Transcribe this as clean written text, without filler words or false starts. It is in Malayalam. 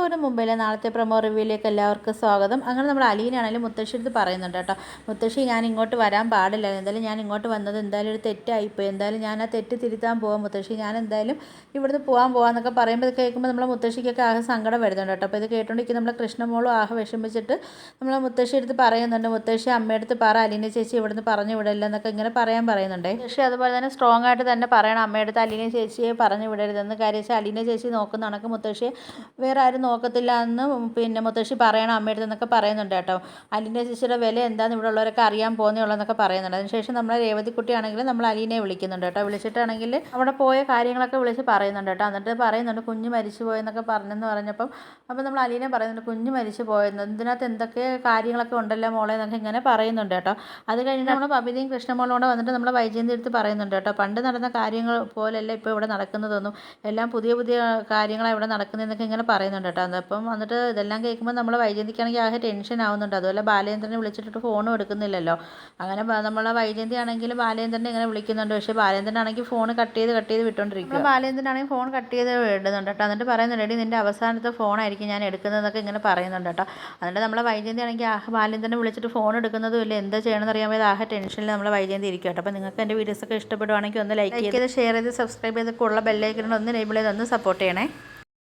ഷോന് മുമ്പിലെ നാളത്തെ പ്രൊമോ റിവ്യൂയിലേക്ക് എല്ലാവർക്കും സ്വാഗതം. അങ്ങനെ നമ്മൾ അലീനാണെങ്കിലും മുത്തശ്ശി അടുത്ത് പറയുന്നുണ്ട് കേട്ടോ, മുത്തശ്ശി ഞാൻ ഇങ്ങോട്ട് വരാൻ പാടില്ല, എന്തായാലും ഞാൻ ഇങ്ങോട്ട് വന്നത് എന്തായാലും ഒരു തെറ്റായിപ്പോയി, എന്തായാലും ഞാൻ ആ തെറ്റ് തിരുത്താൻ പോകാം മുത്തശ്ശി, ഞാൻ എന്തായാലും ഇവിടുന്ന് പോകാമെന്നൊക്കെ പറയുമ്പോൾ ഇത് കേൾക്കുമ്പോൾ നമ്മളെ മുത്തശ്ശിക്കൊക്കെ ആകെ സങ്കടം വരുന്നുണ്ട് കേട്ടോ. അപ്പോൾ ഇത് കേട്ടോണ്ടിരിക്കും നമ്മളെ കൃഷ്ണമോളും ആകെ വിഷമിച്ചിട്ട് നമ്മളെ മുത്തശ്ശി അടുത്ത് പറയുന്നുണ്ട്, മുത്തശ്ശി അമ്മയടുത്ത് പറ അലീന ചേച്ചി ഇവിടുന്ന് പറഞ്ഞു വിടില്ല എന്നൊക്കെ ഇങ്ങനെ പറയുന്നുണ്ട്. പക്ഷേ അതുപോലെ തന്നെ സ്ട്രോങ് ആയിട്ട് തന്നെ പറയണം അമ്മയടുത്ത് അലീന ചേച്ചിയെ പറഞ്ഞു വിടരുതെന്ന്. കാര്യം വെച്ചാൽ അലീന ചേച്ചി നോക്കുന്ന കണക്ക് മുത്തശ്ശിയെ വേറെ ആരും നോക്കത്തില്ല എന്ന് പിന്നെ മുത്തശ്ശി പറയണം അമ്മയടുത്ത് എന്നൊക്കെ പറയുന്നുണ്ട് കേട്ടോ. അലീന ചേച്ചിയുടെ വില എന്താണെന്ന് ഇവിടെ ഉള്ളവരൊക്കെ അറിയാൻ പോകുന്നേ ഉള്ളൂ എന്നൊക്കെ പറയുന്നുണ്ട്. അതിനുശേഷം നമ്മളെ രേവതിക്കുട്ടിയാണെങ്കിൽ നമ്മൾ അലീനയെ വിളിക്കുന്നുണ്ട് കേട്ടോ. വിളിച്ചിട്ടാണെങ്കിൽ അവിടെ പോയ കാര്യങ്ങളൊക്കെ വിളിച്ച് പറയുന്നുണ്ട് കേട്ടോ. എന്നിട്ട് പറയുന്നുണ്ട് കുഞ്ഞ് മരിച്ചു പോയെന്നൊക്കെ പറഞ്ഞപ്പം അപ്പോൾ നമ്മൾ അലീന പറയുന്നുണ്ട് കുഞ്ഞ് മരിച്ചു പോയെന്ന്, ഇതിനകത്ത് എന്തൊക്കെ കാര്യങ്ങളൊക്കെ ഉണ്ടല്ലോ മോളെ എന്നൊക്കെ ഇങ്ങനെ പറയുന്നുണ്ട് കേട്ടോ. അത് കഴിഞ്ഞിട്ട് നമ്മൾ ബബിതയും കൃഷ്ണമോളോടെ വന്നിട്ട് നമ്മൾ വൈജയന്തി എടുത്ത് പറയുന്നുണ്ട് കേട്ടോ, പണ്ട് നടന്ന കാര്യങ്ങൾ പോലെയല്ല ഇപ്പോൾ ഇവിടെ നടക്കുന്നതൊന്നും, എല്ലാം പുതിയ പുതിയ കാര്യങ്ങളാണ് ഇവിടെ നടക്കുന്നതെന്നൊക്കെ ഇങ്ങനെ പറയുന്നുണ്ട് കേട്ടോ. അപ്പം വന്നിട്ട് ഇതെല്ലാം കേൾക്കുമ്പോൾ നമ്മൾ വൈജയന്തിക്കാണെങ്കിൽ ആകെ ടെൻഷൻ ആവുന്നുണ്ട്. അതുപോലെ ബാലേന്ദ്രനെ വിളിച്ചിട്ട് ഫോണും എടുക്കുന്നില്ലല്ലോ. അങ്ങനെ നമ്മളെ വൈജയന്തി ആണെങ്കിൽ ബാലേന്ദ്രനെ ഇങ്ങനെ വിളിക്കുന്നുണ്ട്, പക്ഷേ ബാലേന്ദ്രനാണെങ്കിൽ ഫോൺ കട്ട് ചെയ്ത് വിട്ടുകൊണ്ടിരിക്കുക. ബാലേന്ദ്രനാണെങ്കിൽ ഫോൺ കട്ട് ചെയ്ത് വിടുന്നുണ്ട് കേട്ടോ. എന്നിട്ട് പറയുന്നുണ്ട് എടി നിൻ്റെ അവസാനത്തെ ഫോണായിരിക്കും ഞാൻ എടുക്കുന്നതെന്നൊക്കെ ഇങ്ങനെ പറയുന്നുണ്ട് കേട്ടോ. എന്നിട്ട് നമ്മളെ വൈജയന്തി ആണെങ്കിൽ ബാലേന്ദ്രനെ വിളിച്ചിട്ട് ഫോൺ എടുക്കുന്നതും ഇല്ല, എന്താ ചെയ്യണമെന്ന് അറിയാൻ ആകെ ടെൻഷനിൽ നമ്മളെ വൈജയന്തി ഇരിക്കുക കേട്ടോ. അപ്പോൾ നിങ്ങൾക്ക് എൻ്റെ വീഡിയോസൊക്കെ ഇഷ്ടപ്പെടുവാണെങ്കിൽ ഒന്ന് ലൈക്ക് ചെയ്ത് ഷെയർ ചെയ്ത് സബ്സ്ക്രൈബ് ചെയ്ത് ഉള്ള ബെല്ലൈക്കൺ ഒന്ന് എനേബിൾ ചെയ്ത് ഒന്ന് സപ്പോർട്ട് ചെയ്യണേ.